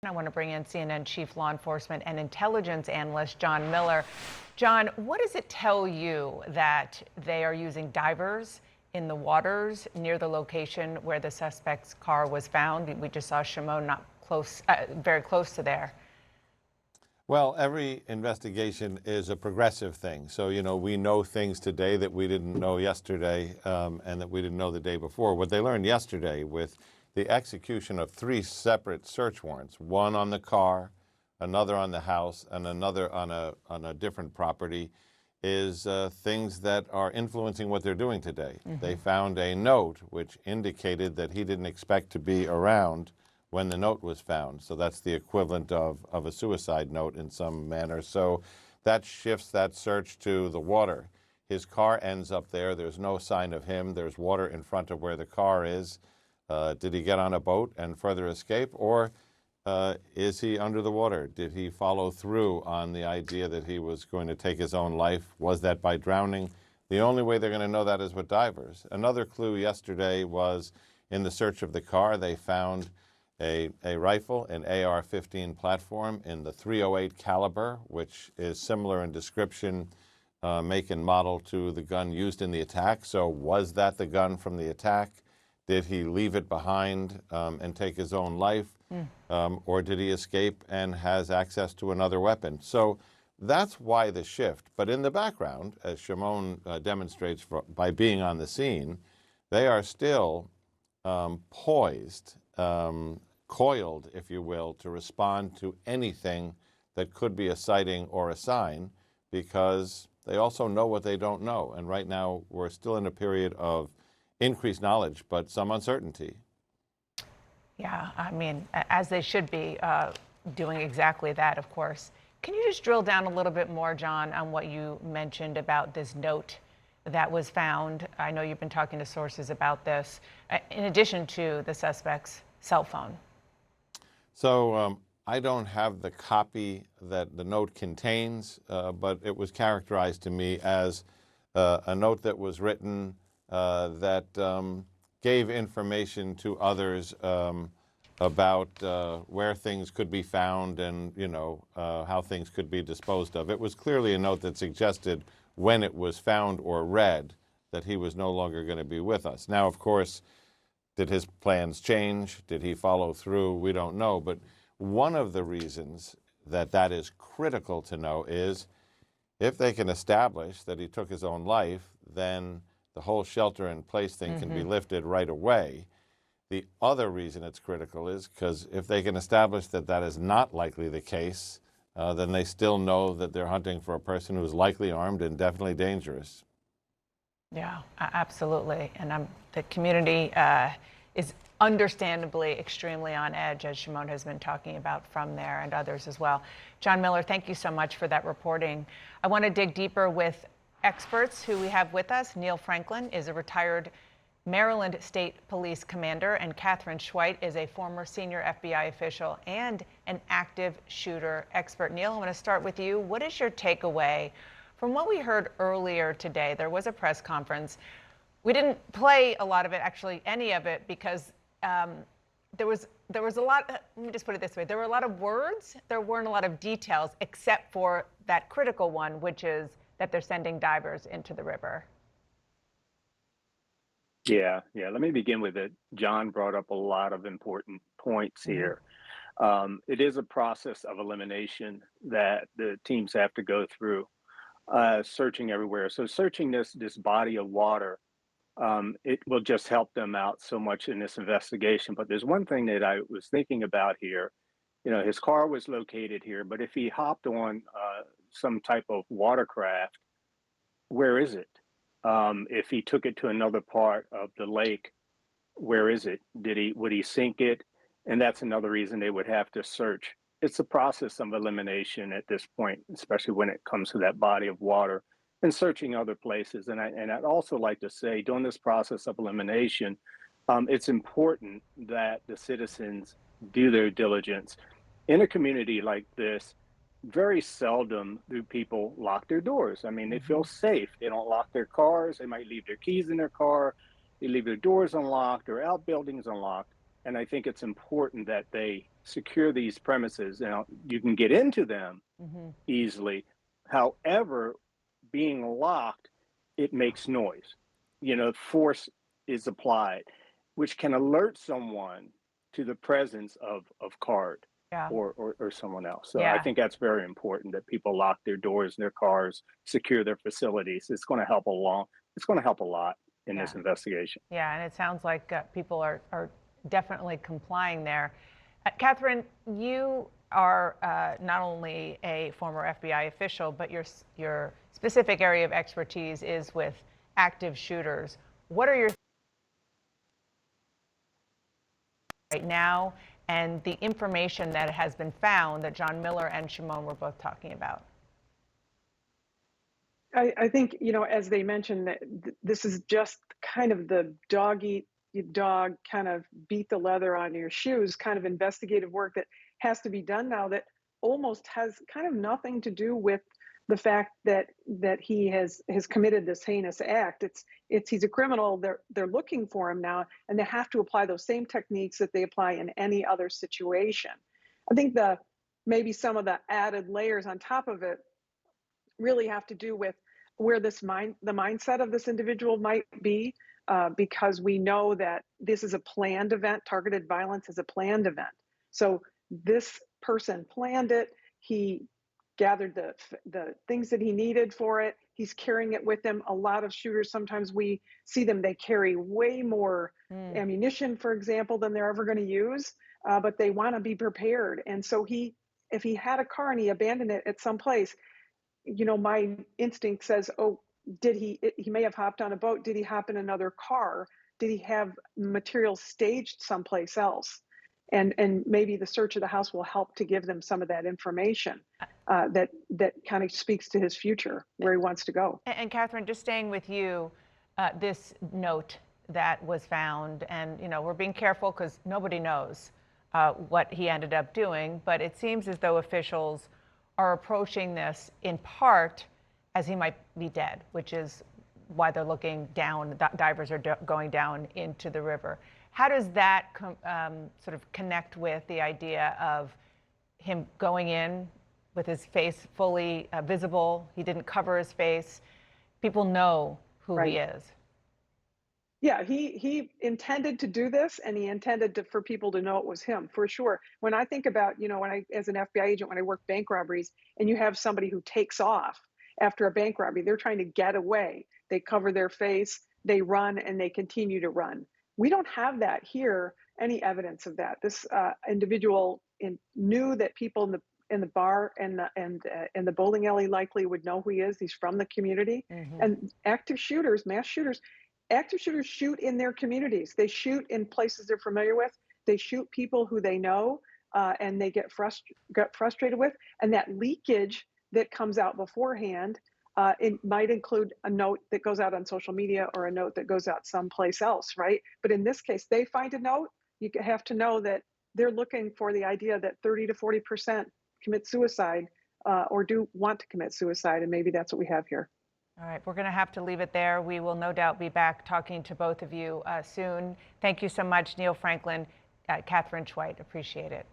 I want to bring in CNN Chief Law Enforcement and Intelligence Analyst John Miller. John, what does it tell you that they are using divers in the waters near the location where the suspect's car was found? We just saw Shimon not close, very close to there. Well, every investigation is a progressive thing. So, we know things today that we didn't know yesterday and that we didn't know the day before. What they learned yesterday with the execution of 3 separate search warrants, one on the car, another on the house, and another on a different property, is things that are influencing what they're doing today. They found a note which indicated that he didn't expect to be around when the note was found. So that's the equivalent of a suicide note in some manner. So that shifts that search to the water. His car ends up there. There's no sign of him. There's water in front of where the car is. Did he get on a boat and further escape, or is he under the water? Did he follow through on the idea that he was going to take his own life? Was that by drowning? The only way they're going to know that is with divers. Another clue yesterday was in the search of the car, they found a rifle, an AR-15 platform in the .308 caliber, which is similar in description, make and model to the gun used in the attack. So was that the gun from the attack? Did he leave it behind and take his own life? Or did he escape and has access to another weapon? So that's why the shift. But in the background, as Shimon demonstrates by being on the scene, they are still poised, coiled, if you will, to respond to anything that could be a sighting or a sign, because they also know what they don't know. And right now, we're still in a period of increased knowledge, but some uncertainty. Yeah, I mean, as they should be doing exactly that, of course. Can you just drill down a little bit more, John, on what you mentioned about this note that was found? I know you've been talking to sources about this, in addition to the suspect's cell phone. So I don't have the copy that the note contains, but it was characterized to me as a note that was written that gave information to others about where things could be found and, how things could be disposed of. It was clearly a note that suggested when it was found or read that he was no longer going to be with us. Now, of course, did his plans change? Did he follow through? We don't know. But one of the reasons that is critical to know is if they can establish that he took his own life, then the whole shelter-in-place thing can be lifted right away. The other reason it's critical is because if they can establish that that is not likely the case, then they still know that they're hunting for a person who's likely armed and definitely dangerous. Yeah, absolutely. And the community is understandably extremely on edge, as Shimon has been talking about from there, and others as well. John Miller, thank you so much for that reporting. I want to dig deeper with experts who we have with us. Neil Franklin is a retired Maryland State Police commander, and Catherine Schweit is a former senior FBI official and an active shooter expert. Neil, I want to start with you. What is your takeaway from what we heard earlier today? There was a press conference. We didn't play a lot of it, actually any of it, because there was a lot, let me just put it this way, there were a lot of words, there weren't a lot of details, except for that critical one, which is that they're sending divers into the river. Yeah. Let me begin with it. John brought up a lot of important points here. It is a process of elimination that the teams have to go through, searching everywhere. So searching this body of water, it will just help them out so much in this investigation. But there's one thing that I was thinking about here. His car was located here, but if he hopped on some type of watercraft, where is it? If he took it to another part of the lake, where is it? Would he sink it? And that's another reason they would have to search. It's a process of elimination at this point, especially when it comes to that body of water and searching other places. And I'd also like to say, during this process of elimination, it's important that the citizens do their diligence. In a community like this, very seldom do people lock their doors. I mean, they feel safe. They don't lock their cars. They might leave their keys in their car. They leave their doors unlocked or outbuildings unlocked. And I think it's important that they secure these premises. Now, you can get into them easily. However, being locked, it makes noise. Force is applied, which can alert someone to the presence of Card Yeah. or someone else. So I Yeah. think that's very important that people lock their doors, their cars, secure their facilities. It's going to help It's going to help a lot in this Yeah. investigation. Yeah, and it sounds like people are definitely complying there. Catherine, you are not only a former FBI official, but your specific area of expertise is with active shooters. What are your right now and the information that has been found that John Miller and Shimon were both talking about? I think, as they mentioned, that this is just kind of the dog eat dog, kind of beat the leather on your shoes kind of investigative work that has to be done now, that almost has kind of nothing to do with the fact that he has committed this heinous act. He's a criminal. They're looking for him now, and they have to apply those same techniques that they apply in any other situation. I think maybe some of the added layers on top of it really have to do with where the mindset of this individual might be, because we know that this is a planned event. Targeted violence is a planned event. So this person planned it. He gathered the things that he needed for it. He's carrying it with him. A lot of shooters, sometimes we see them, they carry way more ammunition, for example, than they're ever going to use, but they want to be prepared. And so if he had a car and he abandoned it at some place, my instinct says, oh, he may have hopped on a boat. Did he hop in another car? Did he have materials staged someplace else? And maybe the search of the house will help to give them some of that information that kind of speaks to his future, where he wants to go. And Catherine, just staying with you, this note that was found, and we're being careful because nobody knows what he ended up doing, but it seems as though officials are approaching this in part as he might be dead, which is why they're looking down, divers are going down into the river. How does that sort of connect with the idea of him going in with his face fully visible? He didn't cover his face. People know who he is. Yeah, he intended to do this, and he intended for people to know it was him, for sure. When I think about, as an FBI agent, when I work bank robberies, and you have somebody who takes off after a bank robbery, they're trying to get away. They cover their face, they run, and they continue to run. We don't have that here, any evidence of that. This individual knew that people in the bar and the bowling alley likely would know who he is. He's from the community. And active shooters, mass shooters, active shooters shoot in their communities. They shoot in places they're familiar with. They shoot people who they know, and they get frustrated with. And that leakage that comes out beforehand, it might include a note that goes out on social media or a note that goes out someplace else, right? But in this case, they find a note. You have to know that they're looking for the idea that 30 to 40% commit suicide or do want to commit suicide, and maybe that's what we have here. All right, we're going to have to leave it there. We will no doubt be back talking to both of you soon. Thank you so much, Neil Franklin, Catherine Schweit. Appreciate it.